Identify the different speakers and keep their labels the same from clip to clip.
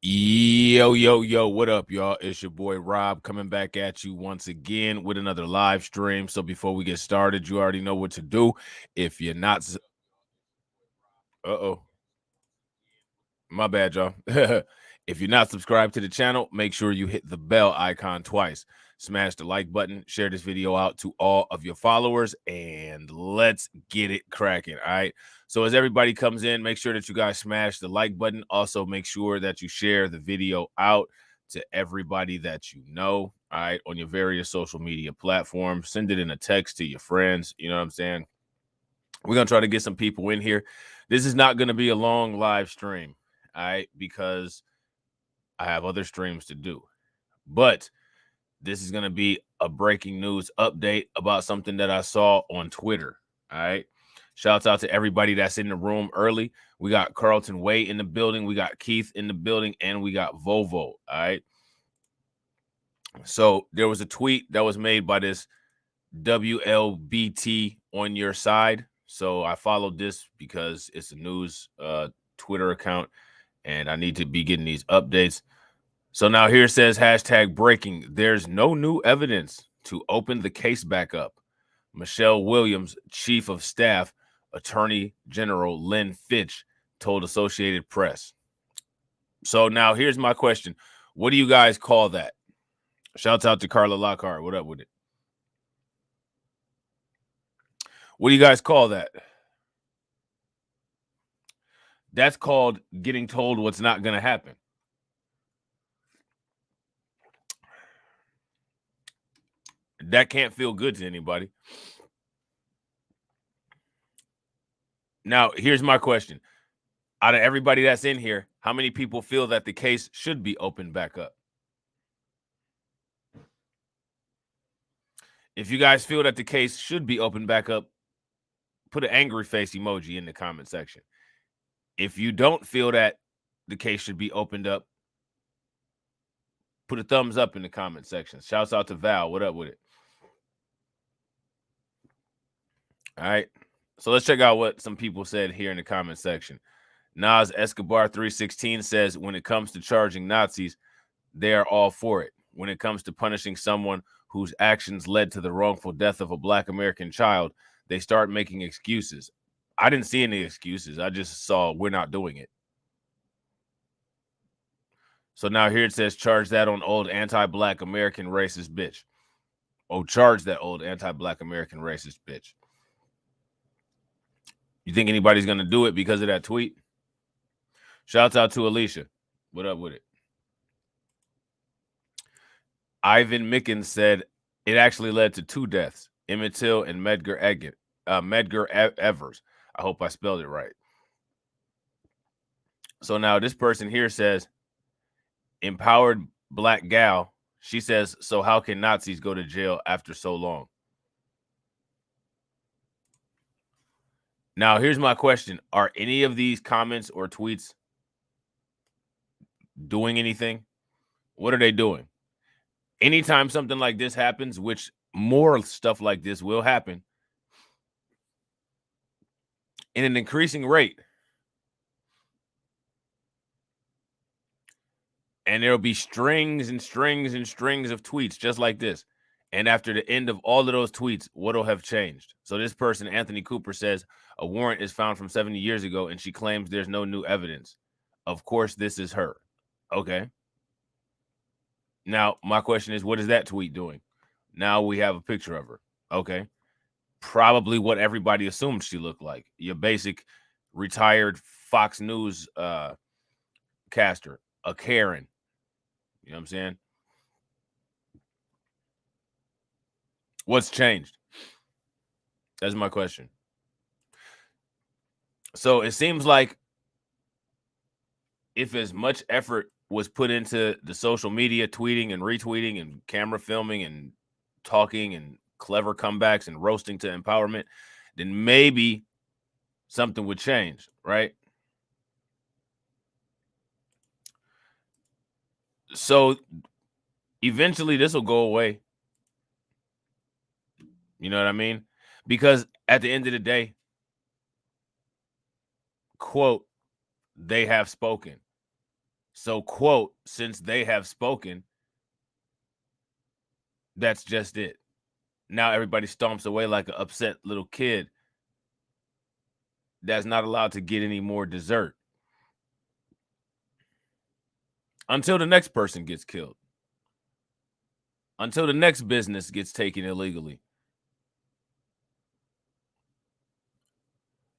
Speaker 1: Yo, what up, y'all? It's your boy Rob coming back at you once again with another live stream. So before we get started, you already know what to do. If you're not, uh-oh, my bad, y'all. If you're not subscribed to the channel, make sure you hit the bell icon twice. Smash the like button, share this video out to all of your followers, and let's get it cracking. All right. So as everybody comes in, make sure that you guys smash the like button. Also, make sure that you share the video out to everybody that you know, all right, on your various social media platforms. Send it in a text to your friends. You know what I'm saying? We're going to try to get some people in here. This is not going to be a long live stream, all right, because I have other streams to do. But this is going to be a breaking news update about something that I saw on Twitter. All right. Shouts out to everybody that's in the room early. We got Carlton Way in the building. We got Keith in the building. And we got Vovo. All right. So there was a tweet that was made by this WLBT on your side. So I followed this because it's a news Twitter account and I need to be getting these updates. So now here says hashtag breaking. There's no new evidence to open the case back up. Michelle Williams, Chief of Staff, Attorney General Lynn Fitch told Associated Press. So now here's my question. What do you guys call that? Shouts out to Carla Lockhart. What up with it? What do you guys call that? That's called getting told what's not going to happen. That can't feel good to anybody. Now, here's my question. Out of everybody that's in here, how many people feel that the case should be opened back up? If you guys feel that the case should be opened back up, put an angry face emoji in the comment section. If you don't feel that the case should be opened up, put a thumbs up in the comment section. Shouts out to Val. What up with it? All right. So let's check out what some people said here in the comment section. Nas Escobar 316 says, when it comes to charging Nazis, they are all for it. When it comes to punishing someone whose actions led to the wrongful death of a Black American child, they start making excuses. I didn't see any excuses. I just saw we're not doing it. So now here it says, charge that on old anti-Black American racist bitch. Oh, charge that old anti-Black American racist bitch. You think anybody's going to do it because of that tweet? Shouts out to Alicia. What up with it? Ivan Mickens said it actually led to 2 deaths, Emmett Till and Medgar Evers. I hope I spelled it right. So now this person here says, empowered Black gal. She says, so how can Nazis go to jail after so long? Now, here's my question. Are any of these comments or tweets doing anything? What are they doing? Anytime something like this happens, which more stuff like this will happen in an increasing rate, and there'll be strings and strings and strings of tweets just like this. And after the end of all of those tweets, what'll have changed? So this person, Anthony Cooper, says a warrant is found from 70 years ago, and she claims there's no new evidence. Of course, this is her. Okay. Now, my question is, what is that tweet doing? Now we have a picture of her. Okay. Probably what everybody assumed she looked like. Your basic retired Fox News caster, a Karen. You know what I'm saying? What's changed? That's my question. So it seems like if as much effort was put into the social media tweeting and retweeting and camera filming and talking and clever comebacks and roasting to empowerment, then maybe something would change, right? So eventually this will go away. You know what I mean? Because at the end of the day, quote, they have spoken. So, quote, since they have spoken, that's just it. Now everybody stomps away like an upset little kid that's not allowed to get any more dessert until the next person gets killed, until the next business gets taken illegally,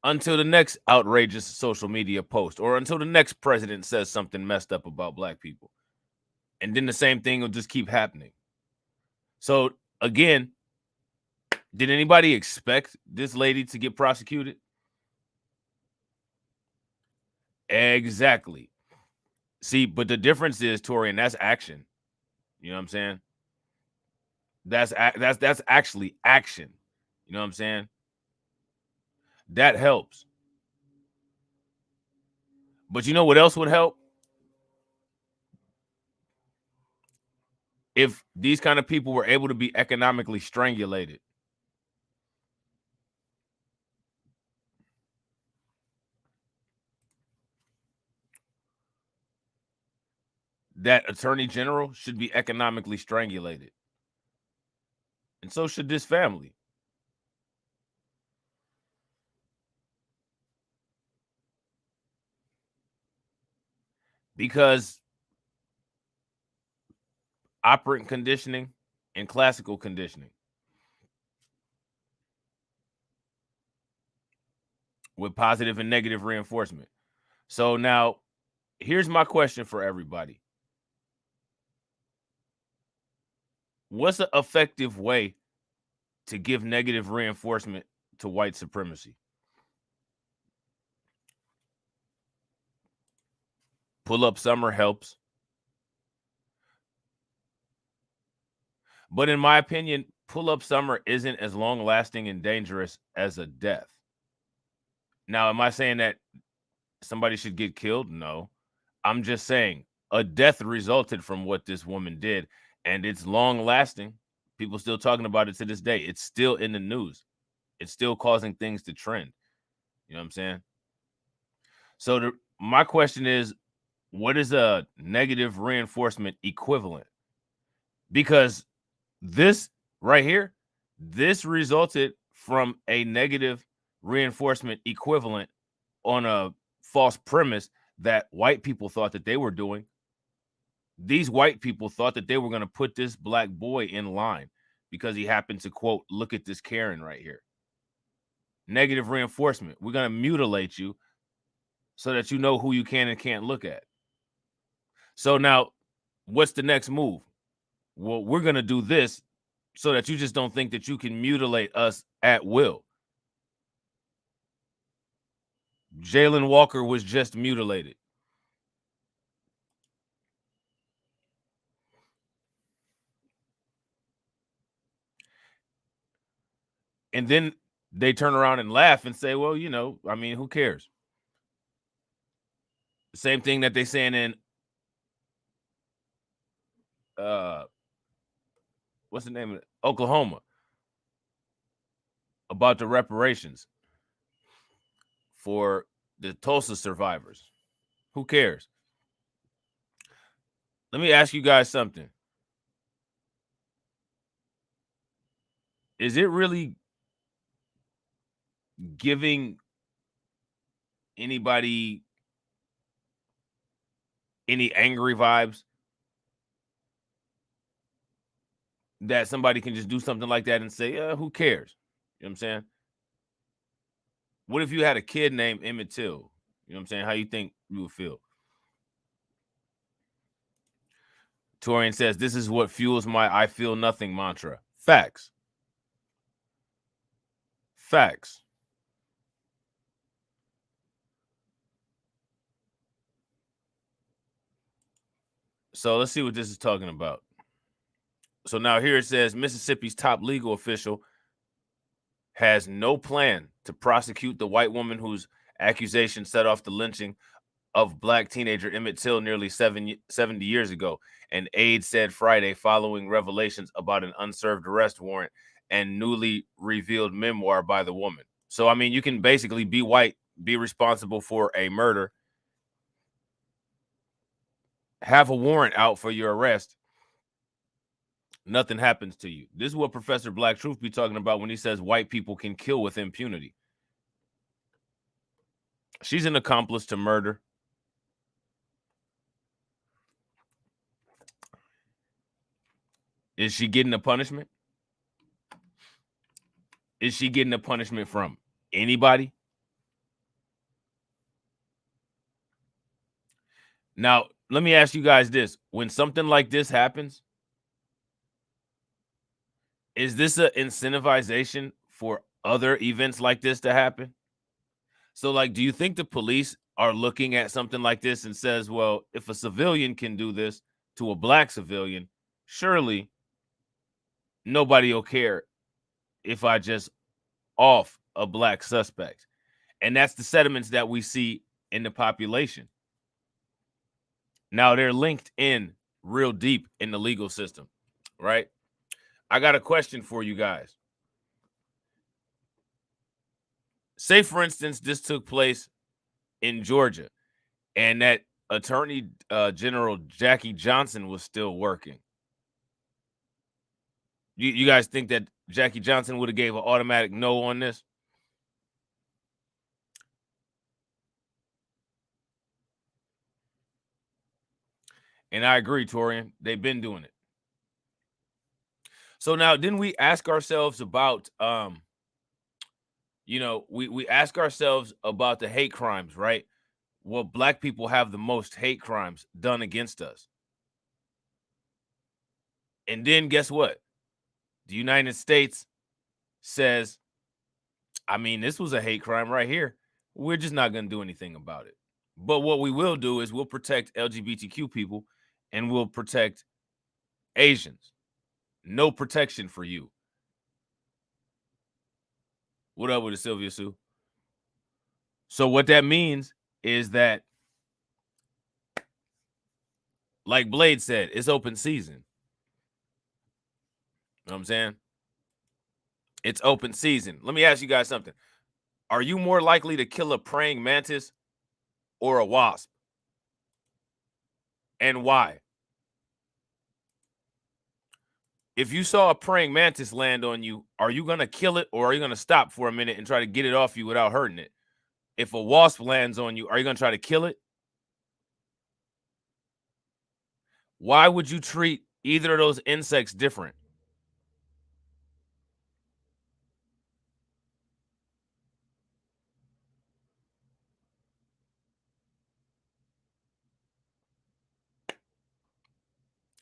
Speaker 1: until the next outrageous social media post, or until the next president says something messed up about black people. And then the same thing will just keep happening. So again, did anybody expect this lady to get prosecuted? Exactly. See, but the difference is, Tori, and that's action. You know what I'm saying? That's actually action. You know what I'm saying? That helps. But you know what else would help? If these kind of people were able to be economically strangulated. That attorney general should be economically strangulated. And so should this family. Because operant conditioning and classical conditioning with positive and negative reinforcement. So now, here's my question for everybody. What's an effective way to give negative reinforcement to white supremacy? Pull up summer helps. But in my opinion, pull up summer isn't as long lasting and dangerous as a death. Now, am I saying that somebody should get killed? No. I'm just saying a death resulted from what this woman did, and it's long lasting. People still talking about it to this day. It's still in the news. It's still causing things to trend. You know what I'm saying? So my question is, what is a negative reinforcement equivalent? Because this right here, this resulted from a negative reinforcement equivalent on a false premise that white people thought that they were doing. These white people thought that they were going to put this black boy in line because he happened to, quote, look at this Karen right here. Negative reinforcement. We're going to mutilate you so that you know who you can and can't look at. So now, what's the next move? Well, we're going to do this so that you just don't think that you can mutilate us at will. Jalen Walker was just mutilated. And then they turn around and laugh and say, well, you know, I mean, who cares? Same thing that they saying in what's the name of it? Oklahoma about the reparations for the Tulsa survivors. Who cares? Let me ask you guys something. Is it really giving anybody any angry vibes that somebody can just do something like that and say, who cares? You know what I'm saying? What if you had a kid named Emmett Till? You know what I'm saying? How you think you would feel? Torian says, this is what fuels my I feel nothing mantra. Facts. Facts. So let's see what this is talking about. So now here it says Mississippi's top legal official has no plan to prosecute the white woman whose accusation set off the lynching of black teenager Emmett Till nearly 70 years ago, an aide said Friday following revelations about an unserved arrest warrant and newly revealed memoir by the woman. So, I mean, you can basically be white, be responsible for a murder, have a warrant out for your arrest, nothing happens to you. This is what Professor Black Truth be talking about when he says white people can kill with impunity. She's an accomplice to murder. Is she getting a punishment? Is she getting a punishment from anybody? Now, let me ask you guys this. When something like this happens, is this an incentivization for other events like this to happen? So, like, do you think the police are looking at something like this and says, well, if a civilian can do this to a black civilian, surely nobody will care if I just off a black suspect? And that's the sentiments that we see in the population. Now they're linked in real deep in the legal system, right? I got a question for you guys. Say, for instance, this took place in Georgia and that Attorney General Jackie Johnson was still working. You guys think that Jackie Johnson would have gave an automatic no on this? And I agree, Torian. They've been doing it. So now, didn't we ask ourselves about, we ask ourselves about the hate crimes, right? Well, black people have the most hate crimes done against us. And then guess what? The United States says, I mean, this was a hate crime right here. We're just not going to do anything about it. But what we will do is we'll protect LGBTQ people and we'll protect Asians. No protection for you. What up with it, Sylvia Sue? So what that means is that, like Blade said, it's open season. You know what I'm saying? It's open season. Let me ask you guys something. Are you more likely to kill a praying mantis or a wasp? And why? If you saw a praying mantis land on you, are you going to kill it or are you going to stop for a minute and try to get it off you without hurting it? If a wasp lands on you, are you going to try to kill it? Why would you treat either of those insects different?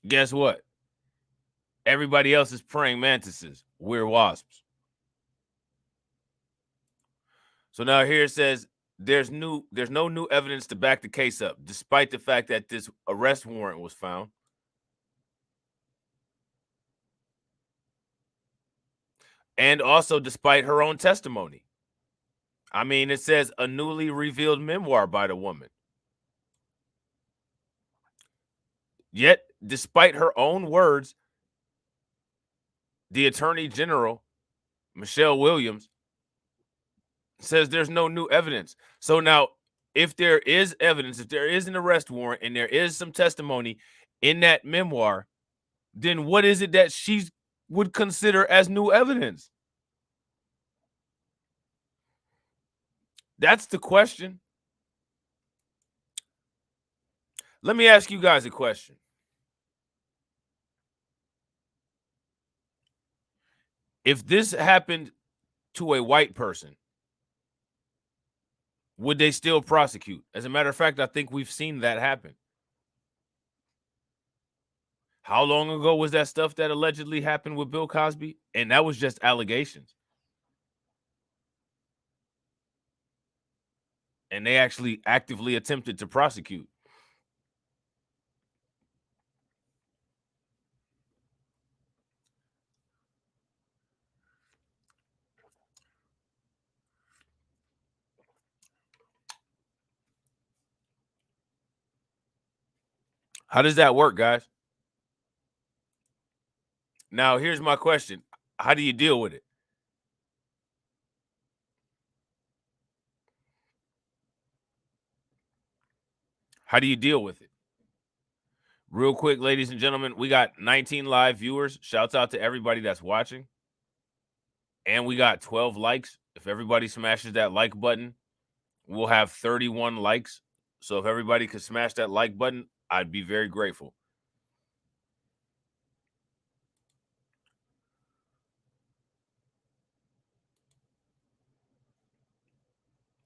Speaker 1: Guess what? Everybody else is praying mantises. We're wasps. So now here it says there's no new evidence to back the case up, despite the fact that this arrest warrant was found. And also despite her own testimony. I mean, it says a newly revealed memoir by the woman. Yet, despite her own words, the Attorney General, Michelle Williams, says there's no new evidence. So now, if there is evidence, if there is an arrest warrant and there is some testimony in that memoir, then what is it that she would consider as new evidence? That's the question. Let me ask you guys a question. If this happened to a white person, would they still prosecute? As a matter of fact, I think we've seen that happen. How long ago was that stuff that allegedly happened with Bill Cosby? And that was just allegations. And they actually actively attempted to prosecute. How does that work, guys? Now, here's my question. How do you deal with it? How do you deal with it? Real quick, ladies and gentlemen, we got 19 live viewers. Shouts out to everybody that's watching. And we got 12 likes. If everybody smashes that like button, we'll have 31 likes. So if everybody could smash that like button, I'd be very grateful.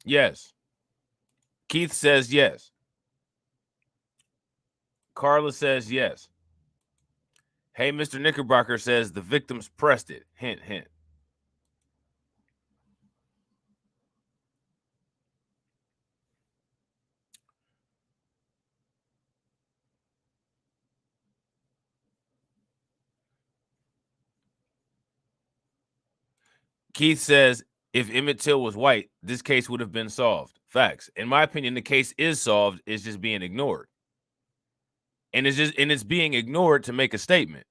Speaker 1: Yes. Keith says yes. Carla says yes. Hey, Mr. Knickerbocker says the victims pressed it. Hint, hint. Keith says if Emmett Till was white, this case would have been solved. Facts. In my opinion, the case is solved. It's just being ignored. And it's being ignored to make a statement.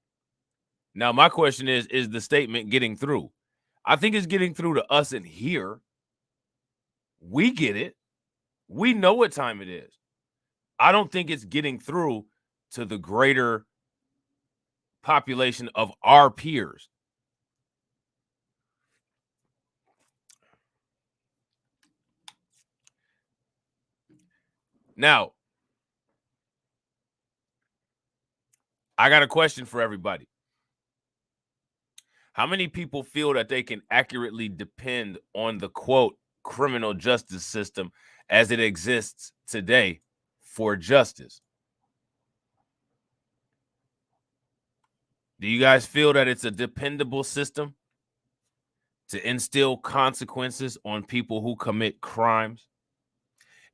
Speaker 1: Now, my question is the statement getting through? I think it's getting through to us in here. We get it. We know what time it is. I don't think it's getting through to the greater population of our peers. Now, I got a question for everybody. How many people feel that they can accurately depend on the, quote, criminal justice system as it exists today for justice? Do you guys feel that it's a dependable system to instill consequences on people who commit crimes?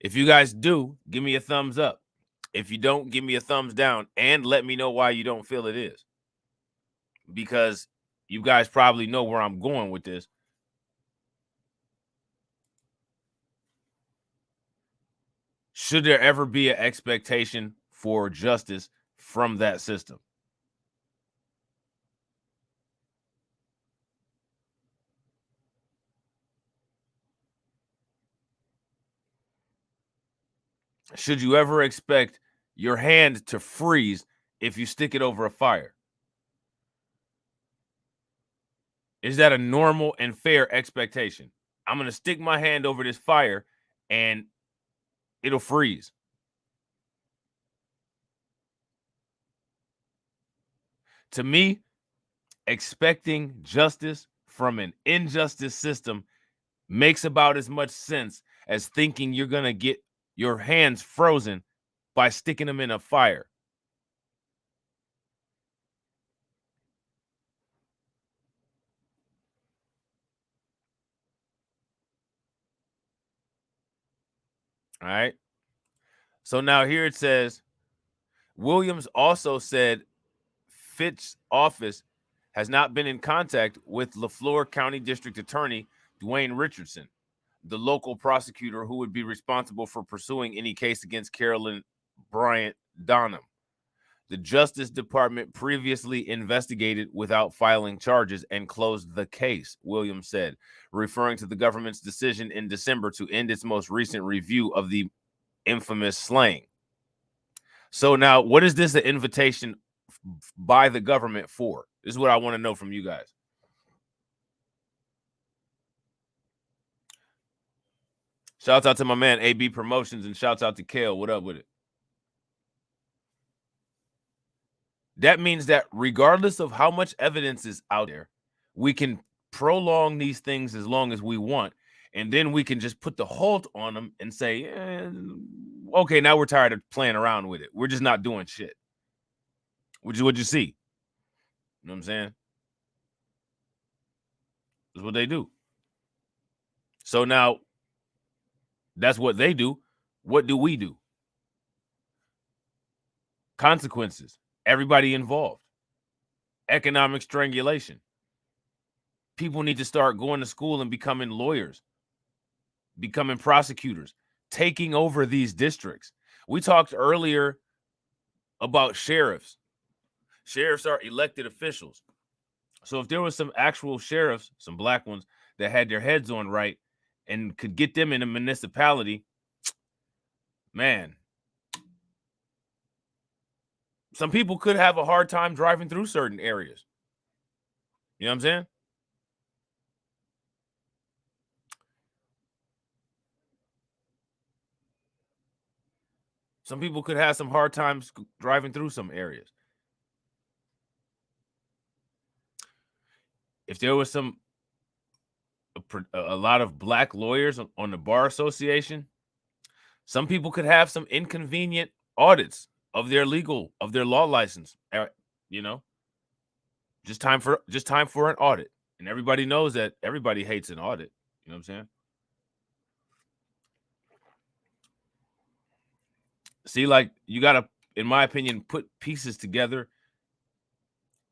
Speaker 1: If you guys do, give me a thumbs up. If you don't, give me a thumbs down and let me know why you don't feel it is. Because you guys probably know where I'm going with this. Should there ever be an expectation for justice from that system? Should you ever expect your hand to freeze if you stick it over a fire? Is that a normal and fair expectation? I'm going to stick my hand over this fire and it'll freeze. To me, expecting justice from an injustice system makes about as much sense as thinking you're going to get your hands frozen by sticking them in a fire. All right. So now here it says, Williams also said Fitch's office has not been in contact with LaFleur County District Attorney Dwayne Richardson, the local prosecutor who would be responsible for pursuing any case against Carolyn Bryant Donham. The Justice Department previously investigated without filing charges and closed the case, Williams said, referring to the government's decision in December to end its most recent review of the infamous slaying. So now, what is this an invitation by the government for? This is what I want to know from you guys. Shouts out to my man AB Promotions and shouts out to Kale. What up with it? That means that regardless of how much evidence is out there, we can prolong these things as long as we want. And then we can just put the halt on them and say, okay, now we're tired of playing around with it. We're just not doing shit. Which is what you see. You know what I'm saying? That's what they do. So now that's what they do. What do we do? Consequences. Everybody involved. Economic strangulation. People need to start going to school and becoming lawyers, becoming prosecutors, taking over these districts. We talked earlier about sheriffs. Sheriffs are elected officials. So if there was some actual sheriffs, some black ones that had their heads on right and could get them in a municipality, man, Some people could have a hard time driving through certain areas. You know what I'm saying? Some people could have some hard times driving through some areas. If there was a lot of black lawyers on the bar association, some people could have some inconvenient audits of their law license. You know, just time for an audit, and everybody knows that everybody hates an audit. You know what I'm saying? See, like, you gotta, in my opinion, put pieces together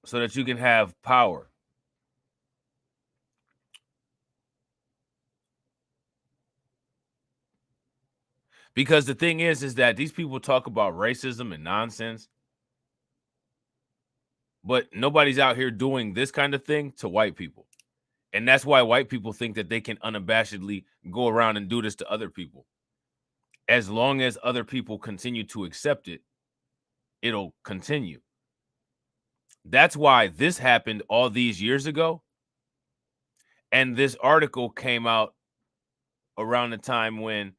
Speaker 1: so that you can have power. Because the thing is that these people talk about racism and nonsense, but nobody's out here doing this kind of thing to white people. And that's why white people think that they can unabashedly go around and do this to other people. As long as other people continue to accept it, it'll continue. That's why this happened all these years ago. And this article came out around the time when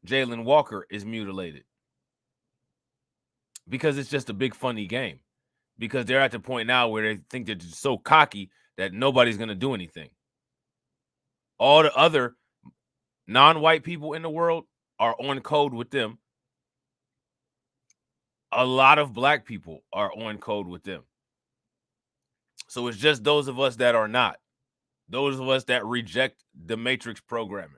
Speaker 1: Jalen Walker is mutilated. Because it's just a big funny game. Because they're at the point now where they think they're just so cocky that nobody's going to do anything. All the other non-white people in the world are on code with them. A lot of black people are on code with them. So it's just those of us that are not. Those of us that reject the matrix programming.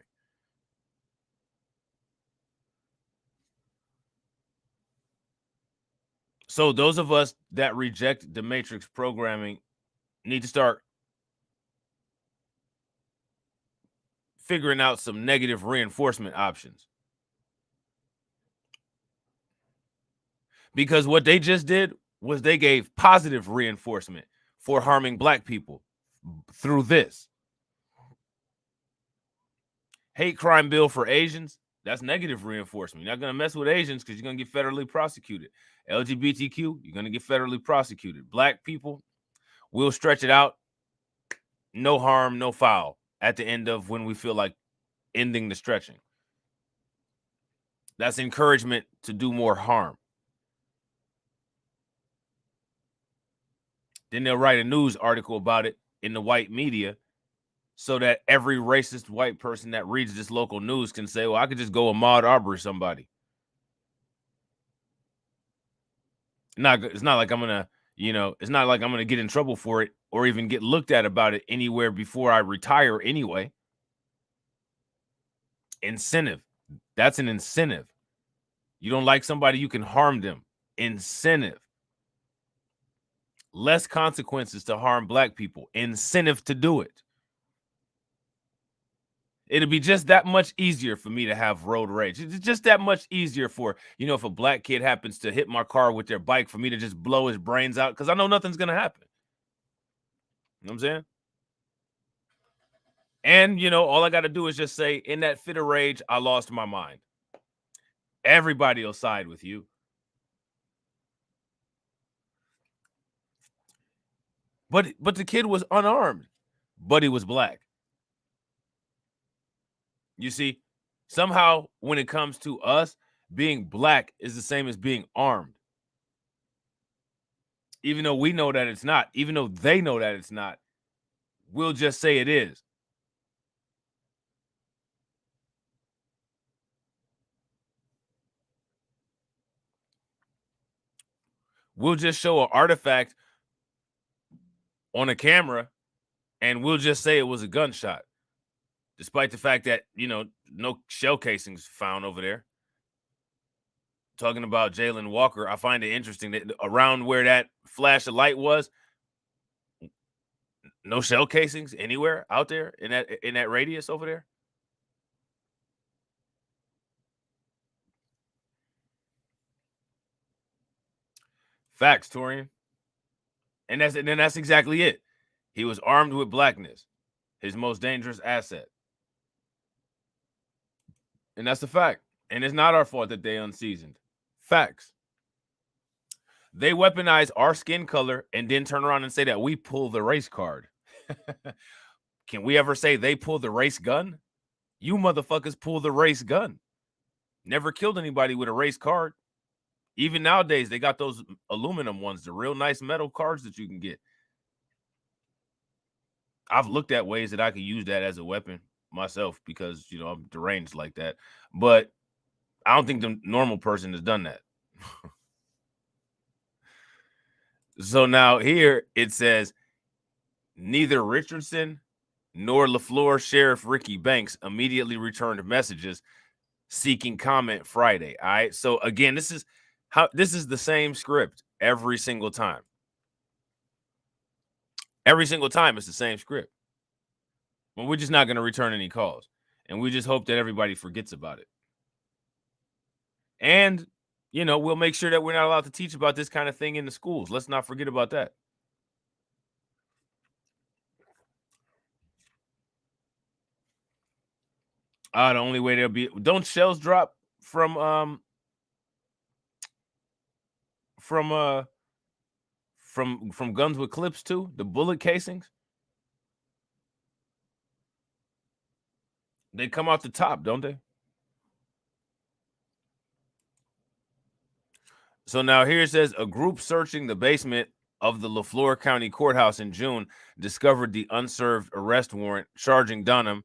Speaker 1: So those of us that reject the matrix programming need to start figuring out some negative reinforcement options. Because what they just did was they gave positive reinforcement for harming black people through this. Hate crime bill for Asians, that's negative reinforcement. You're not going to mess with Asians because you're going to get federally prosecuted. LGBTQ, you're going to get federally prosecuted. Black people, we'll stretch it out. No harm, no foul at the end of when we feel like ending the stretching. That's encouragement to do more harm. Then they'll write a news article about it in the white media so that every racist white person that reads this local news can say, well, I could just go Ahmaud Arbery somebody. It's not like I'm going to, it's not like I'm going to get in trouble for it or even get looked at about it anywhere before I retire anyway. Incentive. That's an incentive. You don't like somebody, you can harm them. Incentive. Less consequences to harm black people. Incentive to do it. It'll be just that much easier for me to have road rage. It's just that much easier for, if a black kid happens to hit my car with their bike, for me to just blow his brains out because I know nothing's going to happen. You know what I'm saying? And, all I got to do is just say, in that fit of rage, I lost my mind. Everybody will side with you. But the kid was unarmed, but he was black. You see, somehow when it comes to us, being black is the same as being armed. Even though we know that it's not, even though they know that it's not, we'll just say it is. We'll just show an artifact on a camera and we'll just say it was a gunshot, despite the fact that, no shell casings found over there. Talking about Jalen Walker, I find it interesting that around where that flash of light was, no shell casings anywhere out there in that radius over there. Facts, Torian. And that's exactly it. He was armed with blackness, his most dangerous asset. And that's the fact. And it's not our fault that they unseasoned. Facts. They weaponize our skin color and then turn around and say that we pull the race card. Can we ever say they pull the race gun? You motherfuckers pull the race gun. Never killed anybody with a race card. Even nowadays, they got those aluminum ones, the real nice metal cards that you can get. I've looked at ways that I could use that as a weapon myself because, you know, I'm deranged like that. But I don't think the normal person has done that. So now here it says, neither Richardson nor LaFleur Sheriff Ricky Banks immediately returned messages seeking comment Friday. All right. So again, this is the same script every single time. Every single time it's the same script. But we're just not going to return any calls. And we just hope that everybody forgets about it. And, you know, we'll make sure that we're not allowed to teach about this kind of thing in the schools. Let's not forget about that. The only way there'll be, don't shells drop from guns with clips too? The bullet casings? They come out the top, don't they? So now here it says a group searching the basement of the LaFleur County Courthouse in June discovered the unserved arrest warrant charging Dunham,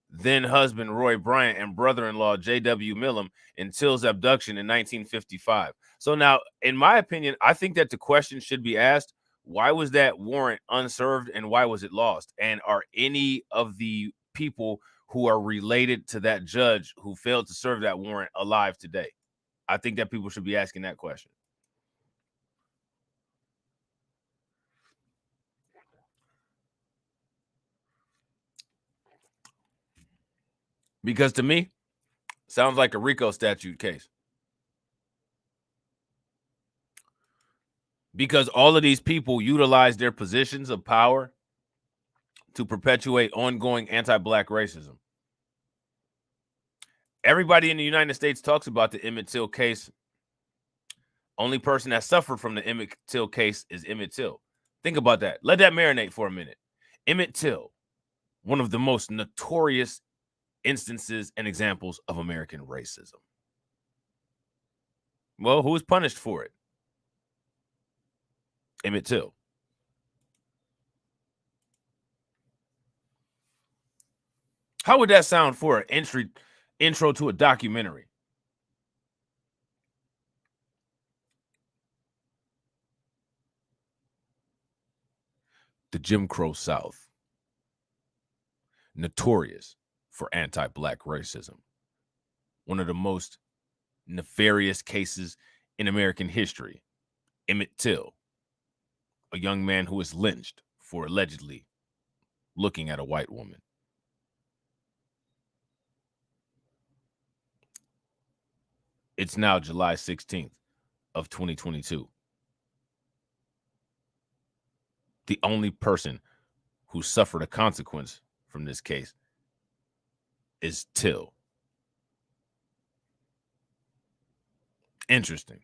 Speaker 1: then husband Roy Bryant, and brother-in-law J.W. Millam in Till's abduction in 1955. So now, in my opinion, I think that the question should be asked, why was that warrant unserved and why was it lost? And are any of the people who are related to that judge who failed to serve that warrant alive today? I think that people should be asking that question. Because to me, sounds like a RICO statute case. Because all of these people utilize their positions of power to perpetuate ongoing anti-Black racism. Everybody in the United States talks about the Emmett Till case. Only person that suffered from the Emmett Till case is Emmett Till. Think about that. Let that marinate for a minute. Emmett Till, one of the most notorious instances and examples of American racism. Well, who was punished for it? Emmett Till. How would that sound for an intro to a documentary? The Jim Crow South, notorious for anti-Black racism. One of the most nefarious cases in American history. Emmett Till, a young man who was lynched for allegedly looking at a white woman. It's now July 16th of 2022. The only person who suffered a consequence from this case is Till. Interesting.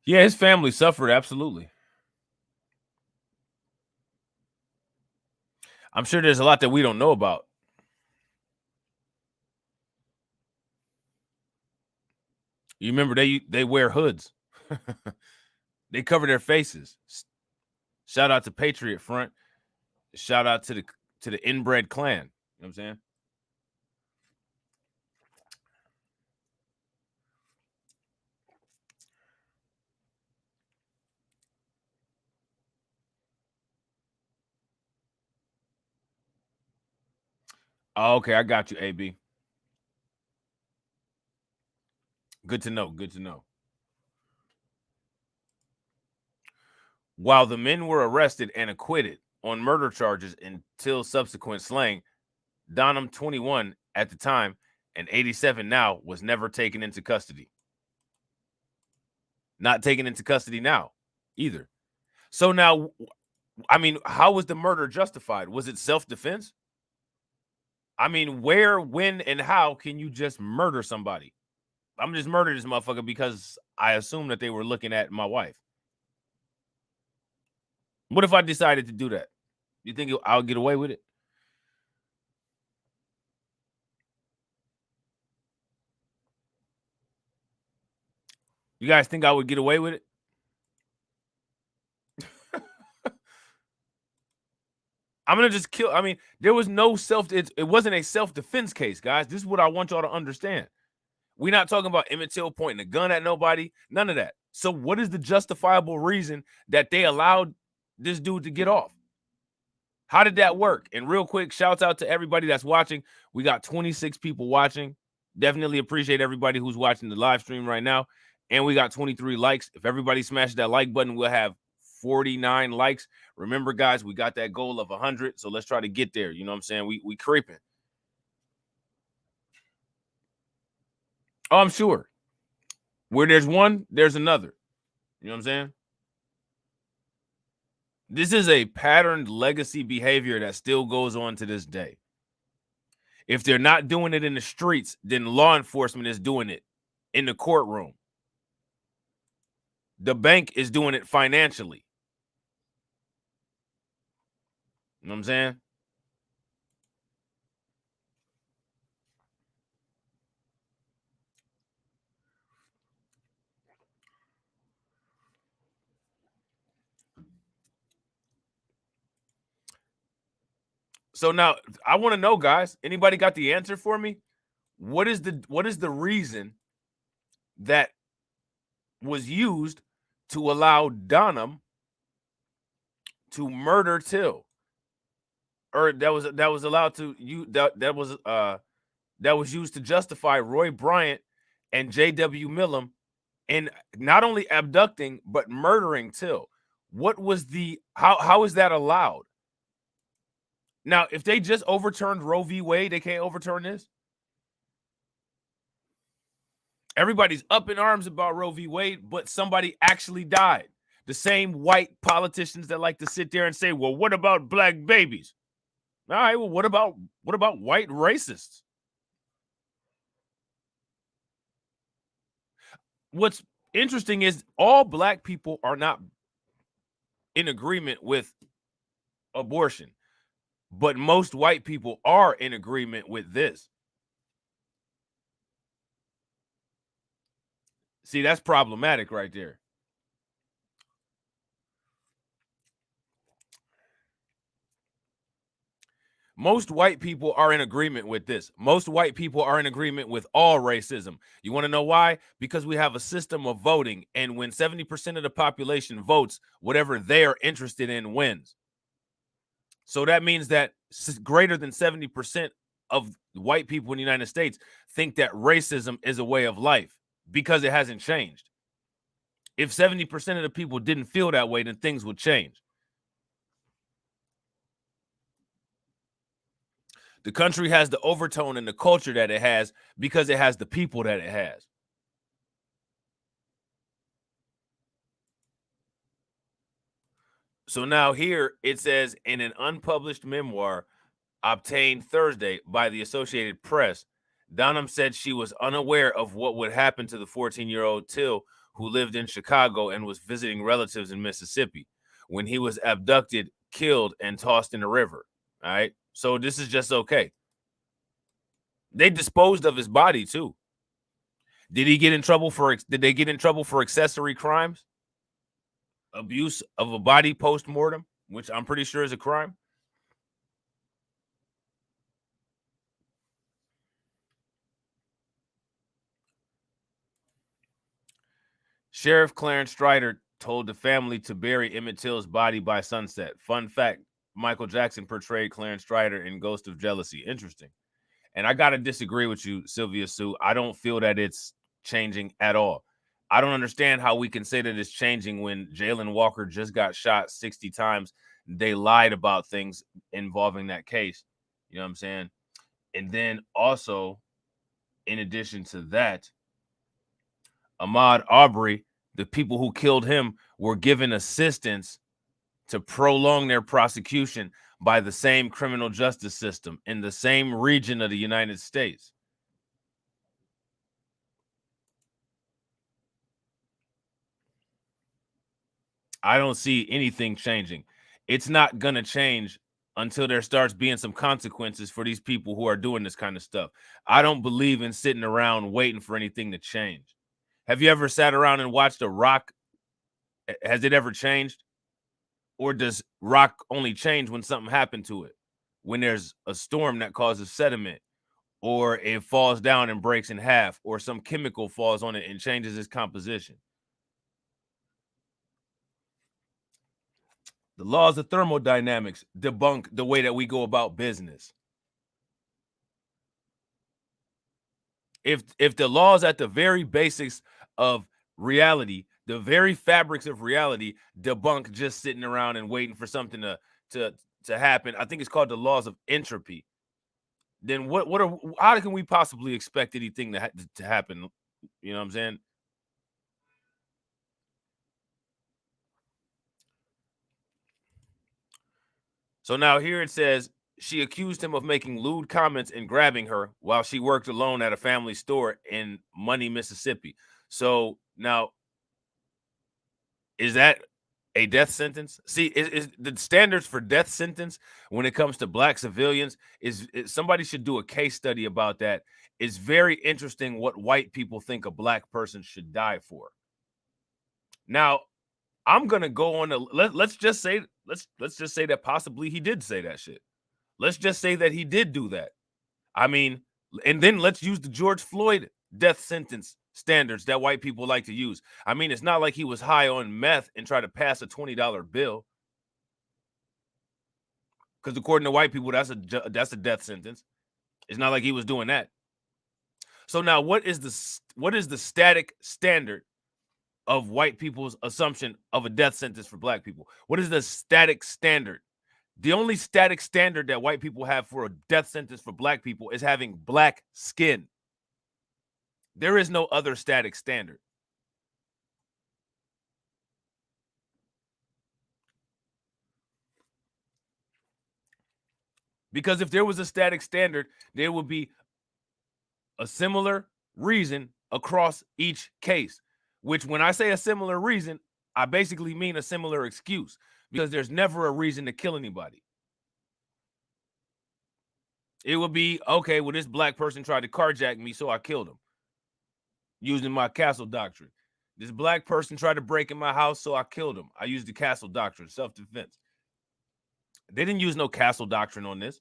Speaker 1: Yeah, his family suffered, absolutely. I'm sure there's a lot that we don't know about. You remember they wear hoods. They cover their faces. Shout out to Patriot Front. Shout out to the inbred clan. You know what I'm saying? Oh, okay, I got you, AB. Good to know. Good to know. While the men were arrested and acquitted on murder charges until subsequent slaying, Dunham, 21 at the time and 87 now, was never taken into custody. Not taken into custody now either. So now, I mean, how was the murder justified? Was it self-defense? I mean, where, when, and how can you just murder somebody? I'm just murder this motherfucker because I assume that they were looking at my wife. What if I decided to do that? You think I'll get away with it? You guys think I would get away with it? I'm gonna just kill. I mean, there was no it wasn't a self-defense case, guys. This is what I want y'all to understand. We're not talking about Emmett Till pointing a gun at nobody, none of that. So what is the justifiable reason that they allowed this dude to get off? How did that work? And real quick, shouts out to everybody that's watching. We got 26 people watching. Definitely appreciate everybody who's watching the live stream right now. And we got 23 likes. If everybody smashes that like button, we'll have 49 likes. Remember, guys, we got that goal of 100. So let's try to get there. You know what I'm saying? We creeping. Oh, I'm sure. Where there's one, there's another. You know what I'm saying? This is a patterned legacy behavior that still goes on to this day. If they're not doing it in the streets, then law enforcement is doing it in the courtroom. The bank is doing it financially. You know what I'm saying? So now I want to know, guys, anybody got the answer for me? What is the reason that was used to allow Dunham to murder Till? Or that was allowed to you that was used to justify Roy Bryant and J.W. Millam in not only abducting but murdering Till. What was how is that allowed? Now, if they just overturned Roe v. Wade, they can't overturn this. Everybody's up in arms about Roe v. Wade, but somebody actually died. The same white politicians that like to sit there and say, well, what about black babies? All right, well, what about white racists? What's interesting is all black people are not in agreement with abortion, but most white people are in agreement with this. See, that's problematic right there. Most white people are in agreement with this. Most white people are in agreement with all racism. You want to know why? Because we have a system of voting, and when 70% of the population votes, whatever they are interested in wins. So that means that greater than 70% of white people in the United States think that racism is a way of life because it hasn't changed. If 70% of the people didn't feel that way, then things would change. The country has the overtone and the culture that it has because it has the people that it has. So now here it says, in an unpublished memoir obtained Thursday by the Associated Press, Dunham said she was unaware of what would happen to the 14-year-old Till, who lived in Chicago and was visiting relatives in Mississippi, when he was abducted, killed, and tossed in the river. All right. So this is just okay. They disposed of his body too. Did they get in trouble for accessory crimes? Abuse of a body post-mortem, which I'm pretty sure is a crime. Sheriff Clarence Strider told the family to bury Emmett Till's body by sunset. Fun fact, Michael Jackson portrayed Clarence Strider in Ghost of Jealousy. Interesting. And I got to disagree with you, Sylvia Sue. I don't feel that it's changing at all. I don't understand how we can say that it's changing when Jalen Walker just got shot 60 times. They lied about things involving that case. You know what I'm saying? And then also, in addition to that, Ahmaud Arbery, the people who killed him were given assistance to prolong their prosecution by the same criminal justice system in the same region of the United States. I don't see anything changing. It's not going to change until there starts being some consequences for these people who are doing this kind of stuff. I don't believe in sitting around waiting for anything to change. Have you ever sat around and watched a rock? Has it ever changed? Or does rock only change when something happened to it? When there's a storm that causes sediment, or it falls down and breaks in half, or some chemical falls on it and changes its composition. The laws of thermodynamics debunk the way that we go about business. If the laws at the very basics of reality, the very fabrics of reality, debunk just sitting around and waiting for something to happen, I think it's called the laws of entropy. Then how can we possibly expect anything to happen? You know what I'm saying? So now here it says she accused him of making lewd comments and grabbing her while she worked alone at a family store in Money, Mississippi. So now, is that a death sentence? See, is the standards for death sentence when it comes to black civilians is somebody should do a case study about that. It's very interesting what white people think a black person should die for. Now, I'm gonna go on let's just say that possibly he did say that shit. Let's just say that he did do that. I mean, and then let's use the George Floyd death sentence standards that white people like to use. I mean, it's not like he was high on meth and tried to pass a $20 bill. Because according to white people, that's a death sentence. It's not like he was doing that. So now, what is the static standard of white people's assumption of a death sentence for black people? What is the static standard? The only static standard that white people have for a death sentence for black people is having black skin. There is no other static standard. Because if there was a static standard, there would be a similar reason across each case, which when I say a similar reason, I basically mean a similar excuse, because there's never a reason to kill anybody. It would be, okay, well, this black person tried to carjack me, so I killed him using my castle doctrine. This black person tried to break in my house, so I killed him. I used the castle doctrine, self-defense. They didn't use no castle doctrine on this.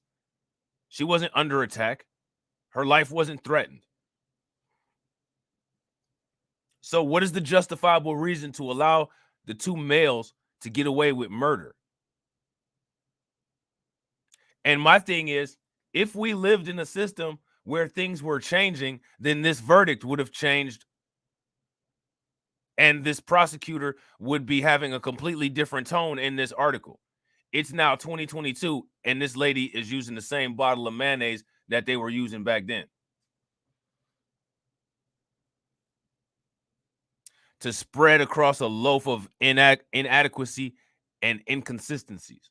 Speaker 1: She wasn't under attack. Her life wasn't threatened. So what is the justifiable reason to allow the two males to get away with murder? And my thing is, if we lived in a system where things were changing, then this verdict would have changed. And this prosecutor would be having a completely different tone in this article. It's now 2022, and this lady is using the same bottle of mayonnaise that they were using back then to spread across a loaf of inadequacy and inconsistencies.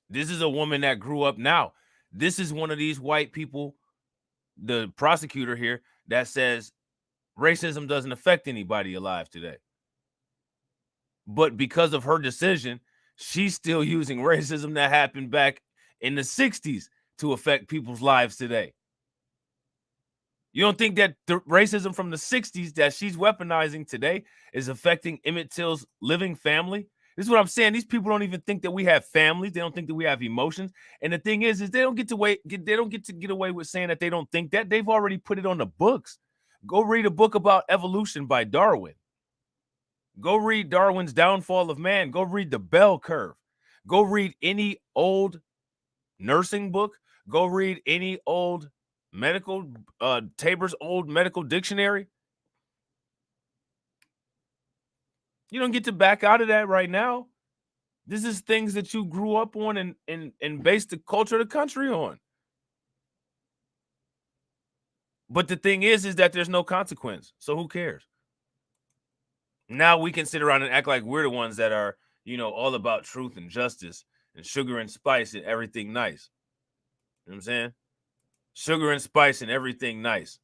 Speaker 1: This is a woman that grew up now. This is one of these white people, the prosecutor here, that says racism doesn't affect anybody alive today. But because of her decision, she's still using racism that happened back in the 60s to affect people's lives today. You don't think that the racism from the 60s that she's weaponizing today is affecting Emmett Till's living family? This is what I'm saying. These people don't even think that we have families. They don't think that we have emotions. And the thing is they don't get to get away with saying that they don't think that. They've already put it on the books. Go read a book about evolution by Darwin. Go read Darwin's Downfall of Man. Go read The Bell Curve. Go read any old nursing book. Go read any old medical, Tabor's old medical dictionary. You don't get to back out of that right now. This is things that you grew up on and based the culture of the country on. But the thing is that there's no consequence. So who cares? Now we can sit around and act like we're the ones that are, all about truth and justice and sugar and spice and everything nice. You know what I'm saying? Sugar and spice and everything nice.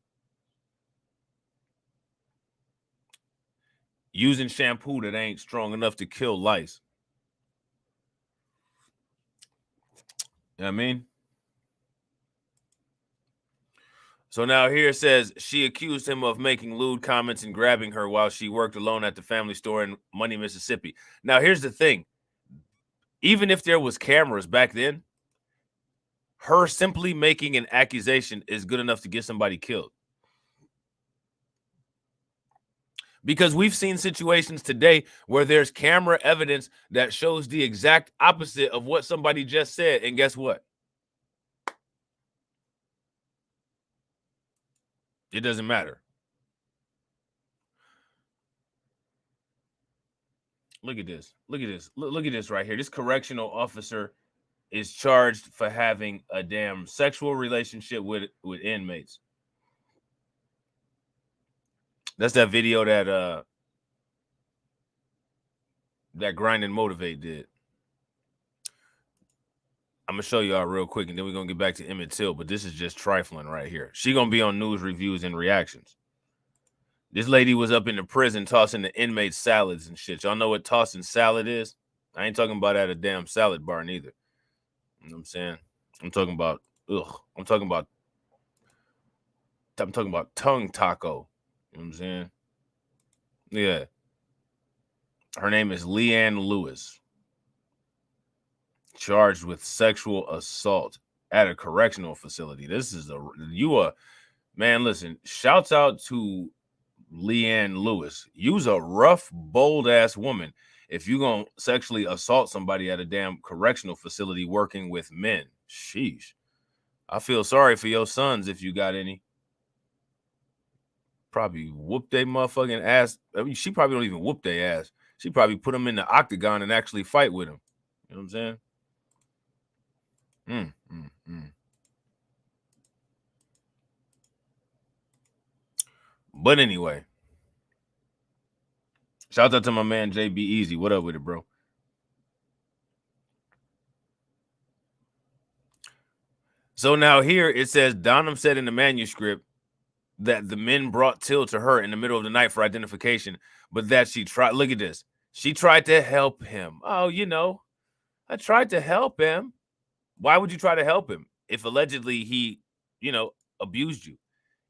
Speaker 1: using shampoo that ain't strong enough to kill lice. You know what I mean? So now here it says she accused him of making lewd comments and grabbing her while she worked alone at the family store in Money, Mississippi. Now here's the thing. Even if there was cameras back then, her simply making an accusation is good enough to get somebody killed. Because we've seen situations today where there's camera evidence that shows the exact opposite of what somebody just said. And guess what? It doesn't matter. Look at this. Look at this. Look at this right here. This correctional officer is charged for having a damn sexual relationship with inmates. That's that video that that Grind and Motivate did. I'm gonna show y'all real quick, and then we're gonna get back to Emmett Till. But this is just trifling right here. She gonna be on news reviews and reactions. This lady was up in the prison tossing the inmates salads and shit. Y'all know what tossing salad is? I ain't talking about at a damn salad bar neither. You know what I'm saying? I'm talking about I'm talking about tongue taco. You know what I'm saying? Yeah. Her name is Leanne Lewis. Charged with sexual assault at a correctional facility. This is man, listen, shouts out to Leanne Lewis. You's a rough, bold ass woman if you gonna sexually assault somebody at a damn correctional facility working with men. Sheesh. I feel sorry for your sons if you got any. Probably whoop their motherfucking ass. I mean, she probably don't even whoop their ass. She probably put them in the octagon and actually fight with them. You know what I'm saying? But anyway, shout out to my man JB Easy. What up with it, bro? So now here it says Donham said in the manuscript that the men brought Till to her in the middle of the night for identification, but that she tried. Look at this. She tried to help him. Oh, I tried to help him. Why would you try to help him if allegedly he, abused you?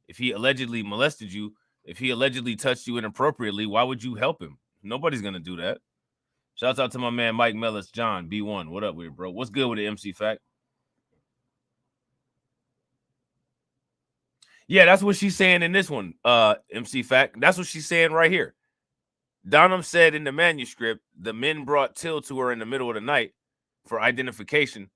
Speaker 1: If he allegedly molested you, if he allegedly touched you inappropriately, why would you help him? Nobody's going to do that. Shouts out to my man Mike Mellis, John, B1. What up with it, bro? What's good with the MC Fact? Yeah, that's what she's saying in this one, MC Fact. That's what she's saying right here. Donham said in the manuscript, the men brought Till to her in the middle of the night for identification,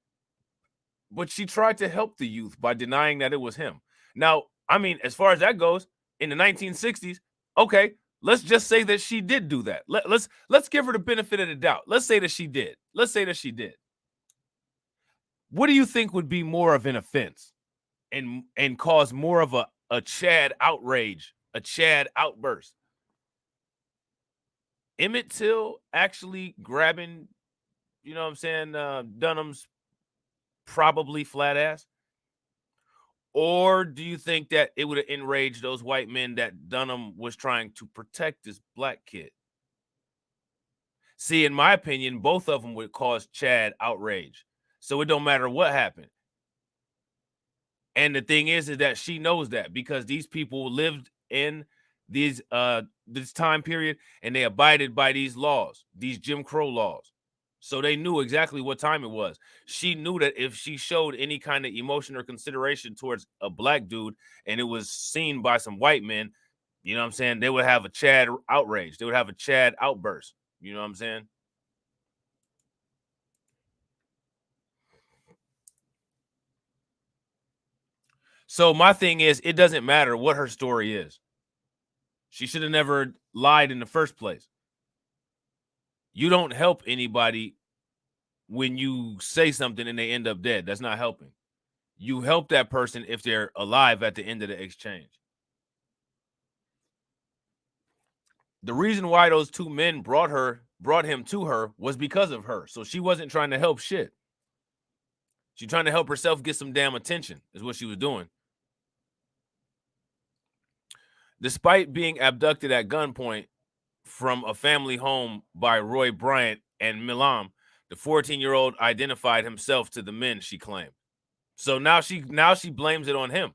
Speaker 1: but she tried to help the youth by denying that it was him. Now, I mean, as far as that goes, in the 1960s, okay, let's just say that she did do that. Let's give her the benefit of the doubt. Let's say that she did. What do you think would be more of an offense and cause more of a Chad outrage, a Chad outburst? Emmett Till actually grabbing, you know what I'm saying, Dunham's probably flat ass? Or do you think that it would have enraged those white men that Dunham was trying to protect this black kid? See, in my opinion, both of them would cause Chad outrage. So it don't matter what happened. And the thing is that she knows that because these people lived in this time period and they abided by these laws, these Jim Crow laws. So they knew exactly what time it was. She knew that if she showed any kind of emotion or consideration towards a black dude and it was seen by some white men, you know what I'm saying, they would have a Chad outrage. They would have a Chad outburst. You know what I'm saying? So my thing is, it doesn't matter what her story is. She should have never lied in the first place. You don't help anybody when you say something and they end up dead. That's not helping. You help that person if they're alive at the end of the exchange. The reason why those two men brought him to her was because of her. So she wasn't trying to help shit. She's trying to help herself get some damn attention, is what she was doing. Despite being abducted at gunpoint from a family home by Roy Bryant and Milam, the 14-year-old identified himself to the men, she claimed. So now she blames it on him.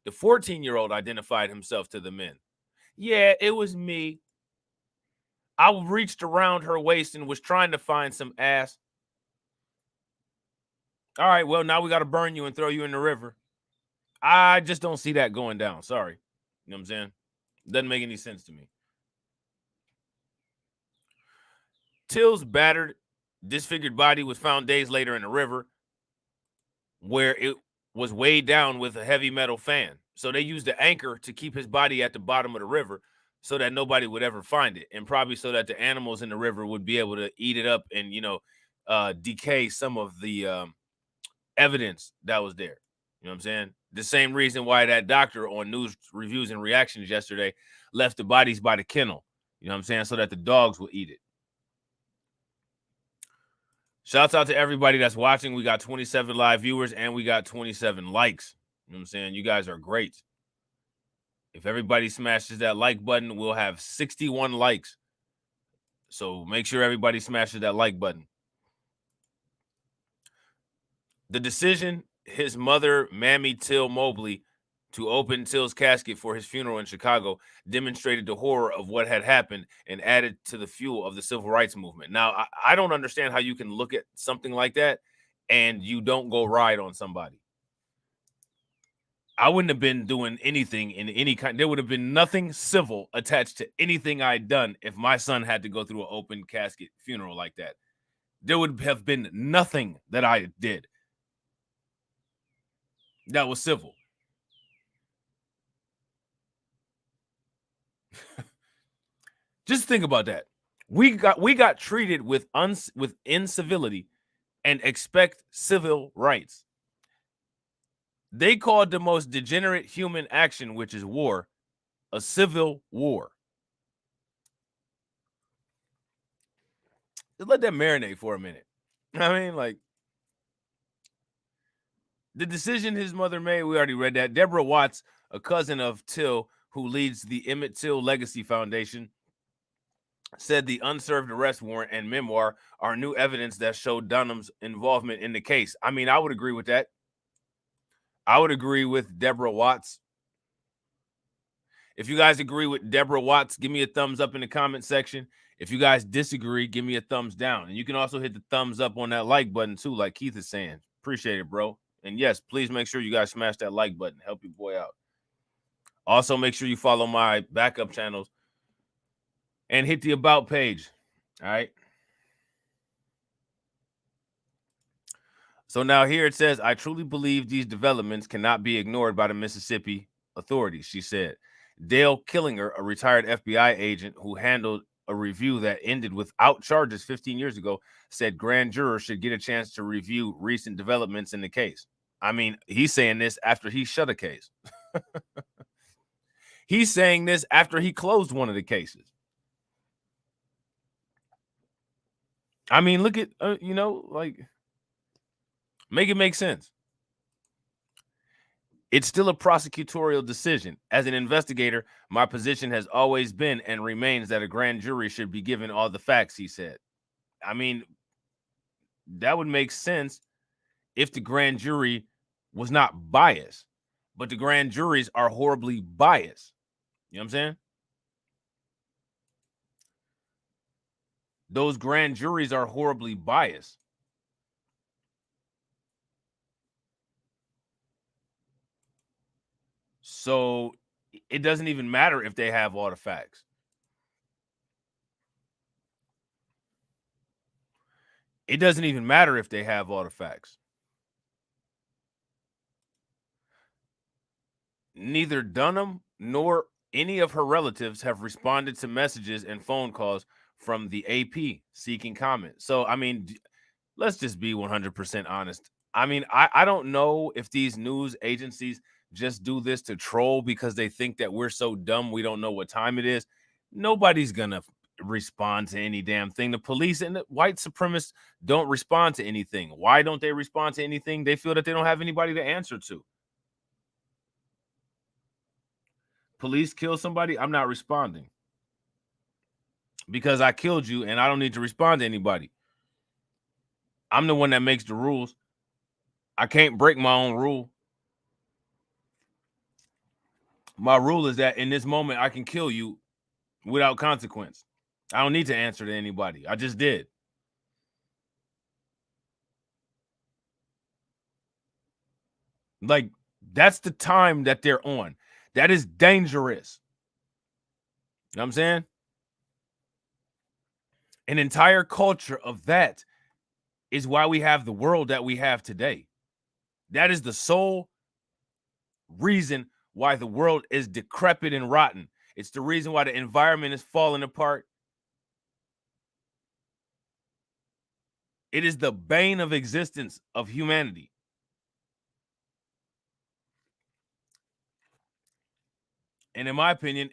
Speaker 1: The 14-year-old identified himself to the men. Yeah, it was me. I reached around her waist and was trying to find some ass. All right, well, now we got to burn you and throw you in the river. I just don't see that going down. Sorry. You know what I'm saying? Doesn't make any sense to me. Till's battered, disfigured body was found days later in a river where it was weighed down with a heavy metal fan. So they used the anchor to keep his body at the bottom of the river so that nobody would ever find it, and probably so that the animals in the river would be able to eat it up and, decay some of the evidence that was there. You know what I'm saying? The same reason why that doctor on News Reviews and Reactions yesterday left the bodies by the kennel. You know what I'm saying? So that the dogs will eat it. Shouts out to everybody that's watching. We got 27 live viewers and we got 27 likes. You know what I'm saying? You guys are great. If everybody smashes that like button, we'll have 61 likes. So make sure everybody smashes that like button. The decision his mother, Mammy Till Mobley, to open Till's casket for his funeral in Chicago demonstrated the horror of what had happened and added to the fuel of the civil rights movement. Now, I don't understand how you can look at something like that and you don't go ride on somebody. I wouldn't have been doing anything in any kind. There would have been nothing civil attached to anything I'd done if my son had to go through an open casket funeral like that. There would have been nothing that I did that was civil. Just think about that. We got treated with incivility and expect civil rights. They called the most degenerate human action, which is war, a civil war. Just let that marinate for a minute. I mean, like, the decision his mother made, we already read that. Deborah Watts, a cousin of Till, who leads the Emmett Till Legacy Foundation, said the unserved arrest warrant and memoir are new evidence that showed Dunham's involvement in the case. I mean, I would agree with that. I would agree with Deborah Watts. If you guys agree with Deborah Watts, give me a thumbs up in the comment section. If you guys disagree, give me a thumbs down. And you can also hit the thumbs up on that like button too, like Keith is saying. Appreciate it, bro. And yes, please make sure you guys smash that like button. Help your boy out. Also, make sure you follow my backup channels and hit the about page. All right. So now here it says, I truly believe these developments cannot be ignored by the Mississippi authorities, she said. Dale Killinger, a retired FBI agent who handled a review that ended without charges 15 years ago, said grand jurors should get a chance to review recent developments in the case. I mean, he's saying this after he shut a case. He's saying this after he closed one of the cases. I mean, look at, like, make it make sense. It's still a prosecutorial decision. As an investigator, my position has always been and remains that a grand jury should be given all the facts, he said. I mean, that would make sense if the grand jury was not biased, but the grand juries are horribly biased. You know what I'm saying? Those grand juries are horribly biased. So it doesn't even matter if they have all the facts. It doesn't even matter if they have all the facts. Neither Dunham nor any of her relatives have responded to messages and phone calls from the AP seeking comment. So, I mean, let's just be 100% honest. I mean, I don't know if these news agencies just do this to troll because they think that we're so dumb we don't know what time it is. Nobody's going to respond to any damn thing. The police and the white supremacists don't respond to anything. Why don't they respond to anything? They feel that they don't have anybody to answer to. Police kill somebody, I'm not responding. because I killed you and I don't need to respond to anybody. I'm the one that makes the rules. I can't break my own rule. My rule is that in this moment, I can kill you without consequence. I don't need to answer to anybody. I just did. Like, that's the time that they're on. That is dangerous. You know what I'm saying? An entire culture of that is why we have the world that we have today. That is the sole reason why the world is decrepit and rotten. It's the reason why the environment is falling apart. It is the bane of existence of humanity. And in my opinion,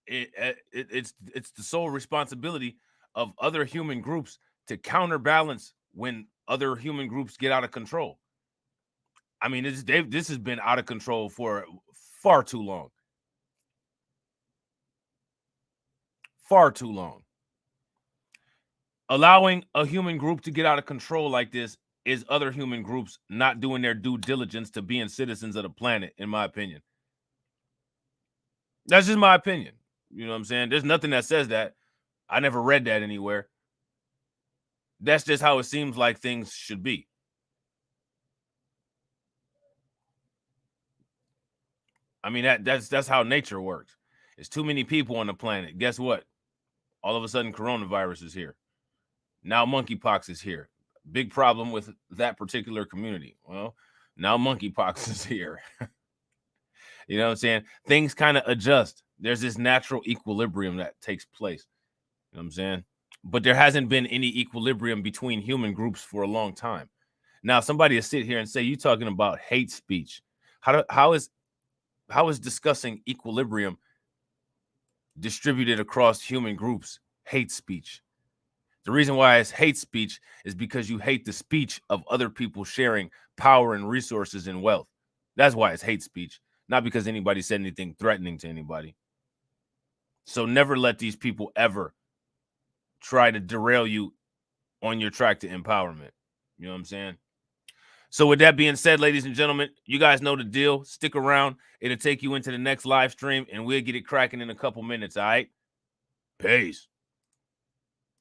Speaker 1: it's the sole responsibility of other human groups to counterbalance when other human groups get out of control. I mean, this has been out of control for far too long. Far too long. Allowing a human group to get out of control like this is other human groups not doing their due diligence to being citizens of the planet, in my opinion. That's just my opinion. You know what I'm saying? There's nothing that says that. I never read that anywhere. That's just how it seems like things should be. I mean, that's how nature works. There's too many people on the planet. Guess what? All of a sudden, coronavirus is here. Now monkeypox is here. Big problem with that particular community. Well, now monkeypox is here. You know what I'm saying? Things kind of adjust. There's this natural equilibrium that takes place. You know what I'm saying? But there hasn't been any equilibrium between human groups for a long time. Now, somebody will sit here and say, "You talking about hate speech? How is discussing equilibrium distributed across human groups hate speech?" The reason why it's hate speech is because you hate the speech of other people sharing power and resources and wealth. That's why it's hate speech, not because anybody said anything threatening to anybody. So never let these people ever try to derail you on your track to empowerment. You know what I'm saying? So with that being said, ladies and gentlemen, you guys know the deal. Stick around. It'll take you into the next live stream, and we'll get it cracking in a couple minutes, all right? Peace.